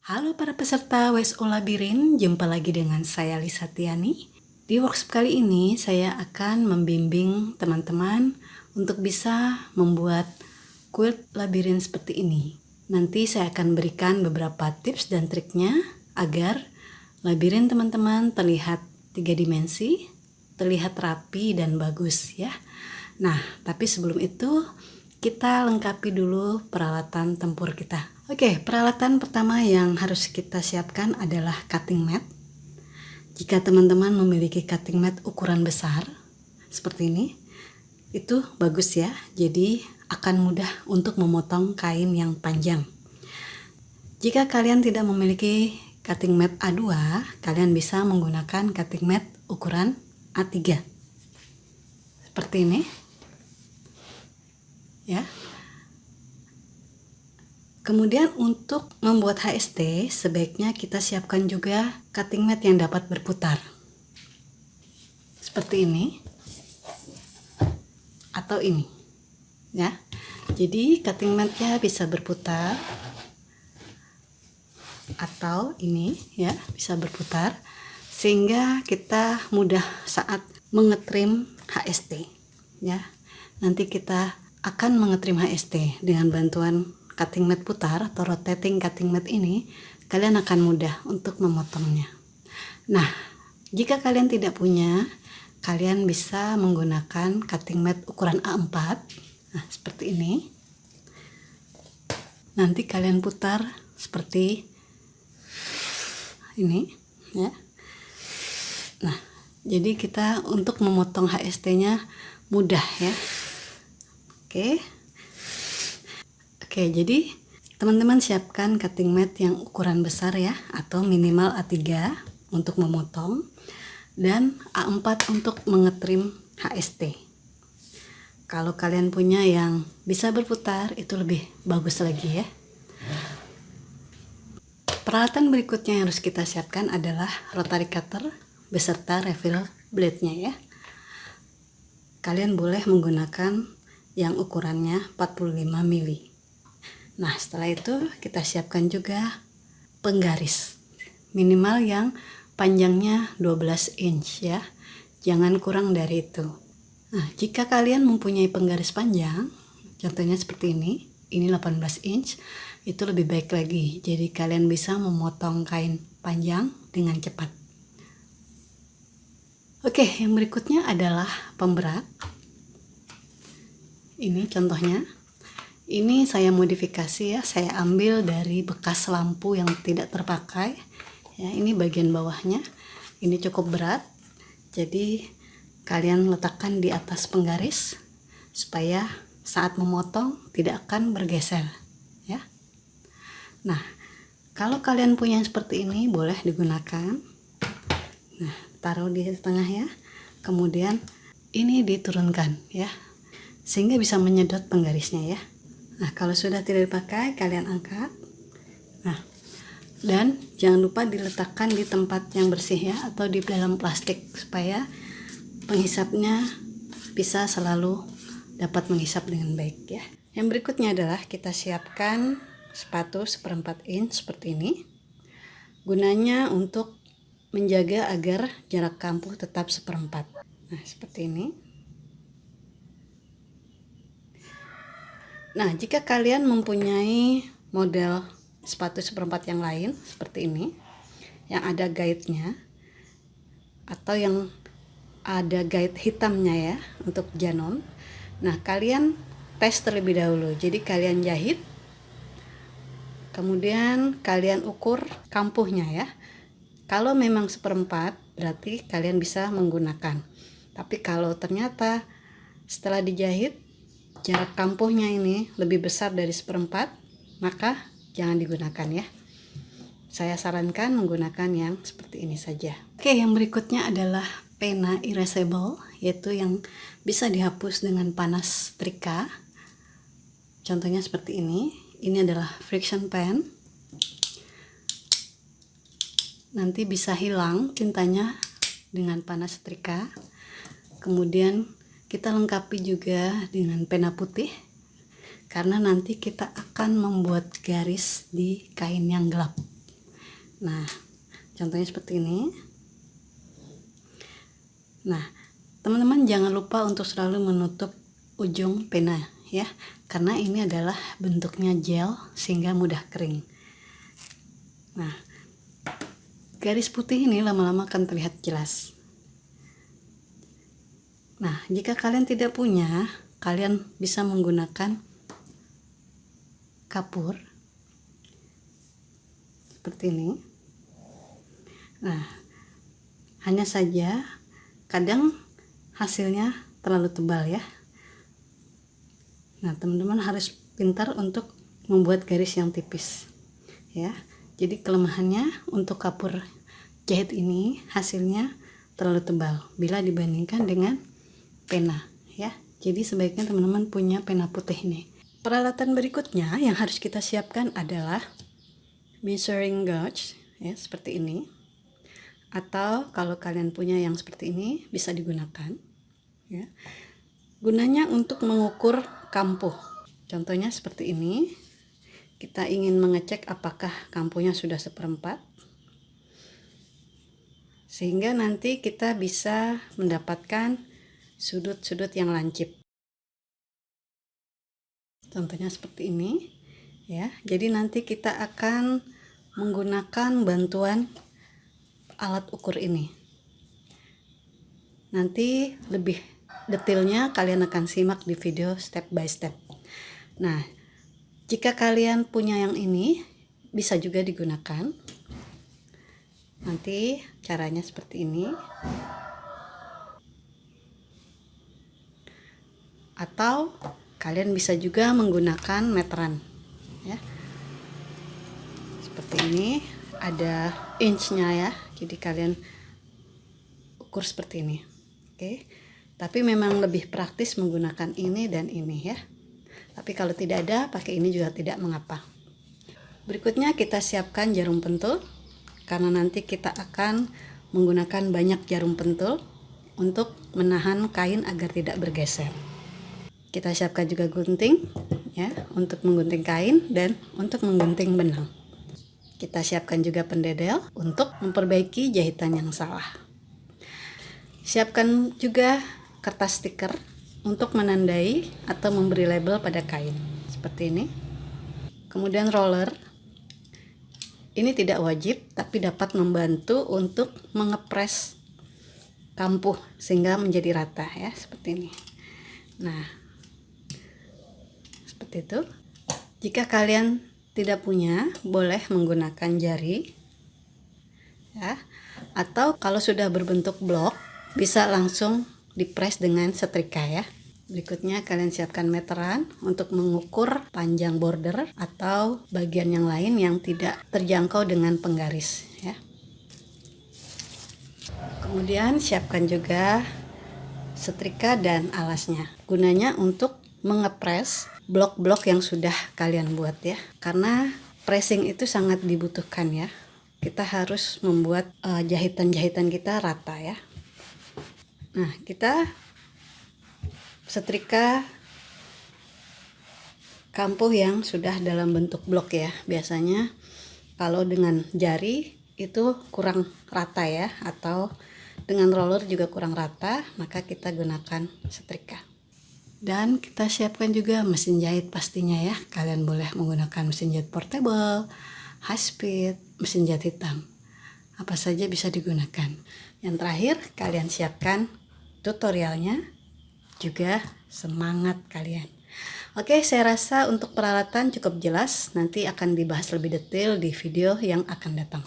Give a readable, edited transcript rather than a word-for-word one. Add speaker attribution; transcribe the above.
Speaker 1: Halo para peserta WSO Labirin, jumpa lagi dengan saya Lisa Tiani. Di workshop kali ini saya akan membimbing teman-teman untuk bisa membuat quilt labirin seperti ini. Nanti saya akan berikan beberapa tips dan triknya agar labirin teman-teman terlihat 3 dimensi, terlihat rapi dan bagus ya. Nah, tapi sebelum itu kita lengkapi dulu peralatan tempur kita. Oke, peralatan pertama yang harus kita siapkan adalah cutting mat. Jika teman-teman memiliki cutting mat ukuran besar seperti ini, itu bagus ya. Jadi akan mudah untuk memotong kain yang panjang. Jika kalian tidak memiliki cutting mat A2, kalian bisa menggunakan cutting mat ukuran A3. Seperti ini. Ya. Kemudian untuk membuat HST sebaiknya kita siapkan juga cutting mat yang dapat berputar. Seperti ini. Atau ini. Ya. Jadi cutting matnya bisa berputar. Atau ini ya, bisa berputar sehingga kita mudah saat mengetrim HST ya. Nanti kita akan mengetrim HST dengan bantuan cutting mat putar atau rotating cutting mat ini, kalian akan mudah untuk memotongnya. Nah, jika kalian tidak punya, kalian bisa menggunakan cutting mat ukuran A4. Nah, seperti ini. Nanti kalian putar seperti ini ya. Nah, jadi kita untuk memotong HST-nya mudah ya. Oke, jadi teman-teman siapkan cutting mat yang ukuran besar ya, atau minimal A3 untuk memotong dan A4 untuk mengetrim HST. Kalau kalian punya yang bisa berputar, itu lebih bagus lagi ya. Peralatan berikutnya yang harus kita siapkan adalah rotary cutter beserta refill blade-nya ya. Kalian boleh menggunakan yang ukurannya 45 mili. Nah, setelah itu kita siapkan juga penggaris minimal yang panjangnya 12 inch ya, jangan kurang dari itu. Nah, jika kalian mempunyai penggaris panjang, contohnya seperti ini 18 inch, itu lebih baik lagi, jadi kalian bisa memotong kain panjang dengan cepat. Oke, yang berikutnya adalah pemberat. Ini contohnya, ini saya modifikasi ya, saya ambil dari bekas lampu yang tidak terpakai ya. Ini bagian bawahnya, ini cukup berat, jadi kalian letakkan di atas penggaris supaya saat memotong tidak akan bergeser ya. Nah, kalau kalian punya seperti ini boleh digunakan. Nah, taruh di tengah ya, kemudian ini diturunkan ya, sehingga bisa menyedot penggarisnya ya. Nah, kalau sudah tidak dipakai, kalian angkat. Nah, dan jangan lupa diletakkan di tempat yang bersih ya, atau di dalam plastik supaya penghisapnya bisa selalu dapat menghisap dengan baik ya. Yang berikutnya adalah kita siapkan sepatu 1/4 inch seperti ini. Gunanya untuk menjaga agar jarak kampuh tetap 1/4. Nah, seperti ini. Nah, jika kalian mempunyai model sepatu 1/4 yang lain seperti ini, yang ada guide-nya atau yang ada guide hitamnya ya untuk janon. Nah, kalian tes terlebih dahulu. Jadi kalian jahit, kemudian kalian ukur kampuhnya ya. Kalau memang 1/4 berarti kalian bisa menggunakan. Tapi kalau ternyata setelah dijahit jarak kampuhnya ini lebih besar dari 1/4, maka jangan digunakan ya. Saya sarankan menggunakan yang seperti ini saja. Oke, yang berikutnya adalah pena erasable, yaitu yang bisa dihapus dengan panas setrika. Contohnya seperti ini. Ini adalah friction pen. Nanti bisa hilang tintanya dengan panas setrika. Kemudian kita lengkapi juga dengan pena putih, karena nanti kita akan membuat garis di kain yang gelap Nah, contohnya seperti ini. Nah, teman-teman jangan lupa untuk selalu menutup ujung pena ya, karena ini adalah bentuknya gel sehingga mudah kering. Nah, garis putih ini lama-lama akan terlihat jelas. Nah, jika kalian tidak punya, kalian bisa menggunakan kapur seperti ini. Nah, hanya saja kadang hasilnya terlalu tebal ya. Nah, teman-teman harus pintar untuk membuat garis yang tipis ya. Jadi kelemahannya untuk kapur jahit ini hasilnya terlalu tebal bila dibandingkan dengan pena ya. Jadi sebaiknya teman-teman punya pena putih ini. Peralatan berikutnya yang harus kita siapkan adalah measuring gauge ya, seperti ini. Atau kalau kalian punya yang seperti ini bisa digunakan ya. Gunanya untuk mengukur kampuh. Contohnya seperti ini. Kita ingin mengecek apakah kampuhnya sudah 1/4, sehingga nanti kita bisa mendapatkan sudut-sudut yang lancip. Contohnya seperti ini ya. Jadi nanti kita akan menggunakan bantuan alat ukur ini. Nanti lebih detailnya kalian akan simak di video step by step. Nah, jika kalian punya yang ini bisa juga digunakan. Nanti caranya seperti ini. Atau kalian bisa juga menggunakan meteran ya. Seperti ini, ada inch-nya ya. Jadi kalian ukur seperti ini. Oke. Tapi memang lebih praktis menggunakan ini dan ini ya. Tapi kalau tidak ada, pakai ini juga tidak mengapa. Berikutnya kita siapkan jarum pentul, karena nanti kita akan menggunakan banyak jarum pentul untuk menahan kain agar tidak bergeser. Kita siapkan juga gunting ya, untuk menggunting kain dan untuk menggunting benang. Kita siapkan juga pendedel untuk memperbaiki jahitan yang salah. Siapkan juga kertas stiker untuk menandai atau memberi label pada kain seperti ini. Kemudian roller, ini tidak wajib tapi dapat membantu untuk mengepres kampuh sehingga menjadi rata ya, seperti ini. Nah, seperti itu. Jika kalian tidak punya, boleh menggunakan jari ya, atau kalau sudah berbentuk blok bisa langsung dipres dengan setrika ya. Berikutnya kalian siapkan meteran untuk mengukur panjang border atau bagian yang lain yang tidak terjangkau dengan penggaris ya. Kemudian siapkan juga setrika dan alasnya. Gunanya untuk mengepres blok-blok yang sudah kalian buat ya. Karena pressing itu sangat dibutuhkan ya. Kita harus membuat jahitan-jahitan kita rata ya. Nah, kita setrika kampuh yang sudah dalam bentuk blok ya. Biasanya kalau dengan jari itu kurang rata ya, atau dengan roller juga kurang rata, maka kita gunakan setrika. Dan kita siapkan juga mesin jahit pastinya ya. Kalian boleh menggunakan mesin jahit portable, high speed, mesin jahit hitam. Apa saja bisa digunakan. Yang terakhir, kalian siapkan tutorialnya, juga semangat kalian. Oke, saya rasa untuk peralatan cukup jelas. Nanti akan dibahas lebih detail di video yang akan datang.